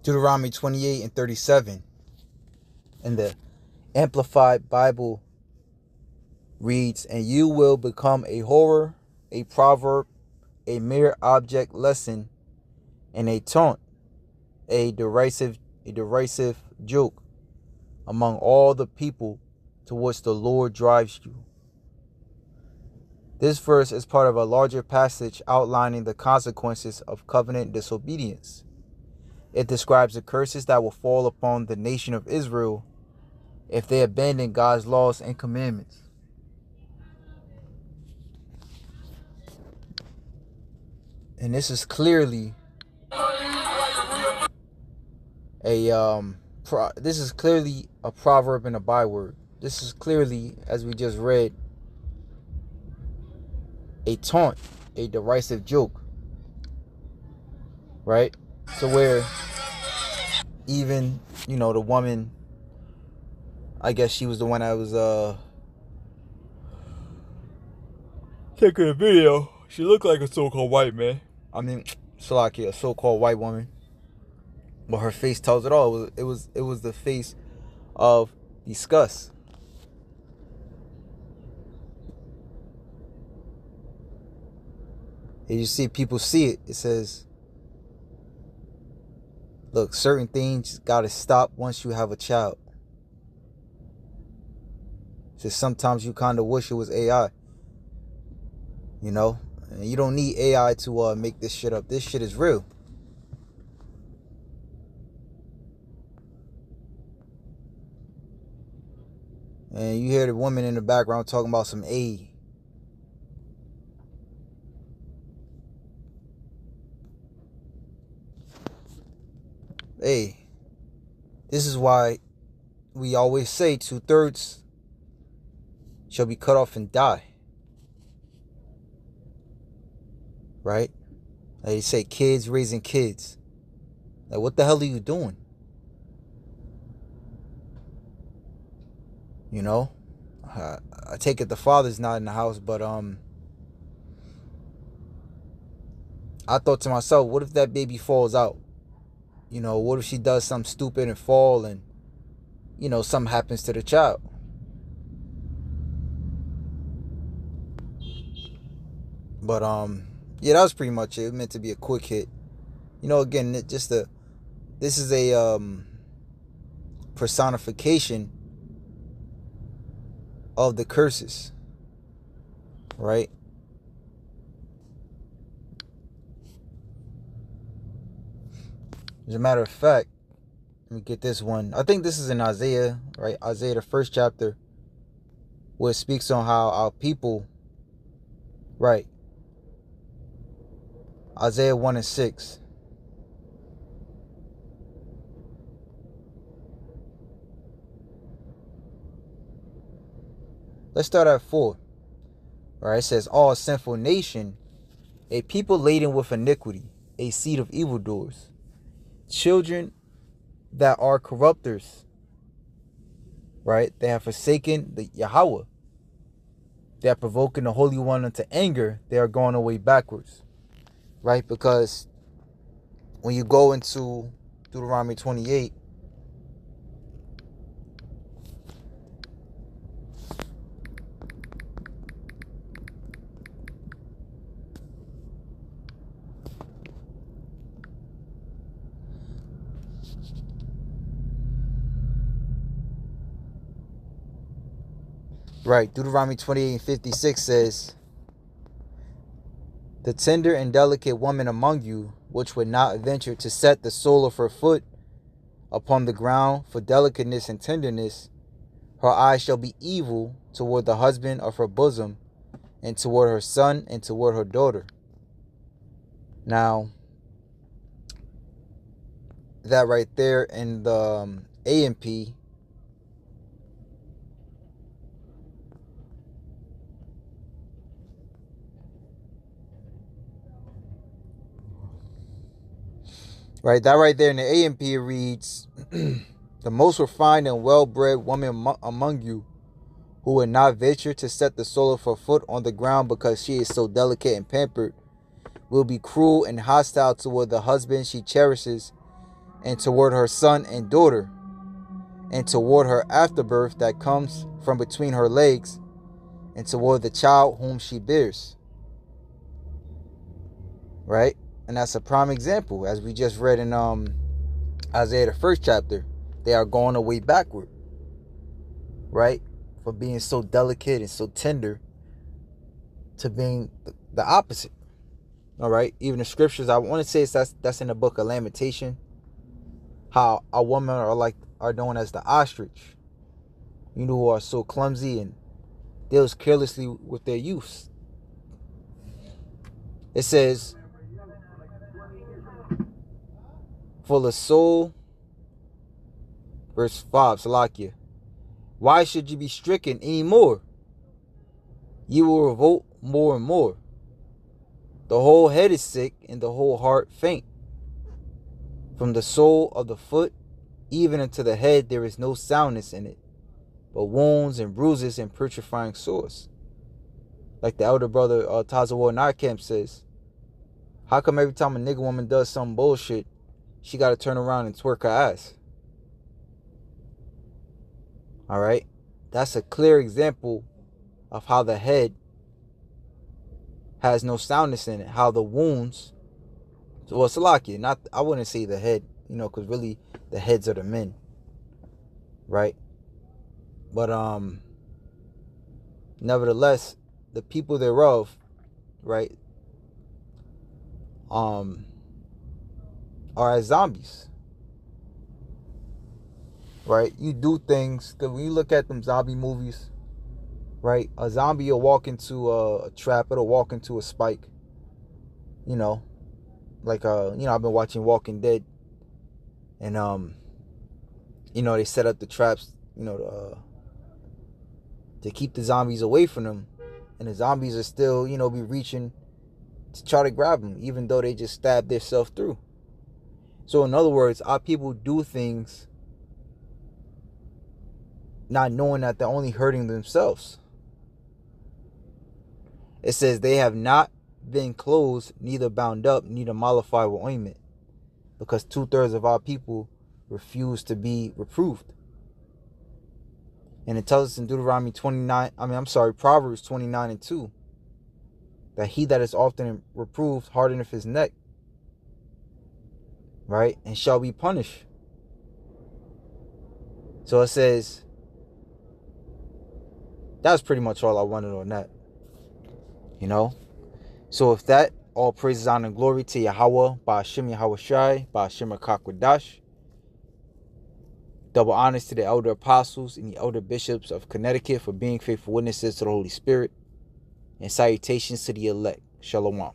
Deuteronomy 28 and 37 in the Amplified Bible reads, "And you will become a horror, a proverb, a mere object lesson, and a taunt, a derisive joke among all the people to which the Lord drives you." This verse is part of a larger passage outlining the consequences of covenant disobedience. It describes the curses that will fall upon the nation of Israel if they abandon God's laws and commandments. And this is clearly a proverb and a byword. This is clearly, as we just read, a taunt, a derisive joke, right? So where even, the woman, I guess she was the one that was taking a video. She looked like a so-called white man. A so-called white woman. But her face tells it all. It was the face of disgust. And you see, people see it. It says, look, certain things got to stop once you have a child. It says sometimes you kind of wish it was AI. And you don't need AI to make this shit up. This shit is real. And you hear the woman in the background talking about some aid. Hey, this is why we always say 2/3 shall be cut off and die. Right? Like they say, kids raising kids. Like, what the hell are you doing? I take it the father's not in the house, but I thought to myself, what if that baby falls out? What if she does something stupid and fall and, something happens to the child? But, yeah, that was pretty much it. It was meant to be a quick hit. Again, this is a personification of the curses, right? As a matter of fact, let me get this one. I think this is in Isaiah, right? Isaiah, the 1st chapter, where it speaks on how our people, right? Isaiah 1 and 6. Let's start at 4. Right? It says, all sinful nation, a people laden with iniquity, a seed of evildoers, children that are corrupters. Right? They have forsaken the Yahweh. They are provoking the Holy One unto anger. They are going away backwards. Right? Because when you go into Deuteronomy 28, right, Deuteronomy 28 and 56 says, the tender and delicate woman among you, which would not venture to set the sole of her foot upon the ground for delicateness and tenderness, her eyes shall be evil toward the husband of her bosom, and toward her son, and toward her daughter. Now, that right there in the AMP, Right, that right there in the AMP reads, the most refined and well-bred woman among you, who would not venture to set the sole of her foot on the ground because she is so delicate and pampered, will be cruel and hostile toward the husband she cherishes, and toward her son and daughter, and toward her afterbirth that comes from between her legs, and toward the child whom she bears. Right? And that's a prime example, as we just read in Isaiah the first chapter. They are going away backward, right? From being so delicate and so tender to being the opposite. All right. Even the scriptures, I want to say that's in the book of Lamentation. How a woman are known as the ostrich. You know, who are so clumsy and deals carelessly with their use. It says, for the soul, verse 5, Salakia, why should you be stricken any more? You will revolt more and more. The whole head is sick and the whole heart faint. From the sole of the foot even unto the head there is no soundness in it, but wounds and bruises and putrefying sores. Like the elder brother Tazawar Narkamp says, how come every time a nigga woman does some bullshit, she got to turn around and twerk her ass? All right, that's a clear example of how the head has no soundness in it. How the wounds, well, Salakia, not, I wouldn't say the head, because really the heads are the men, right? But nevertheless, the people thereof, right, are as zombies. Right? You do things, because when you look at them zombie movies, right, a zombie will walk into a trap, it'll walk into a spike. Like I've been watching Walking Dead, and they set up the traps, to keep the zombies away from them, and the zombies are still, be reaching to try to grab them, even though they just stabbed themselves through. So in other words, our people do things not knowing that they're only hurting themselves. It says they have not been closed, neither bound up, neither mollified with ointment, because 2/3 of our people refuse to be reproved. And it tells us in Proverbs 29:2, that he that is often reproved hardeneth his neck, right, and shall be punished. So it says, that's pretty much all I wanted on that. So if that, all praises, honor, and glory to Yahweh, Ba'ashem Yahweh Shai, Ba'ashem Akakwadash. Double honors to the elder apostles and the elder bishops of Connecticut for being faithful witnesses to the Holy Spirit. And salutations to the elect. Shalom.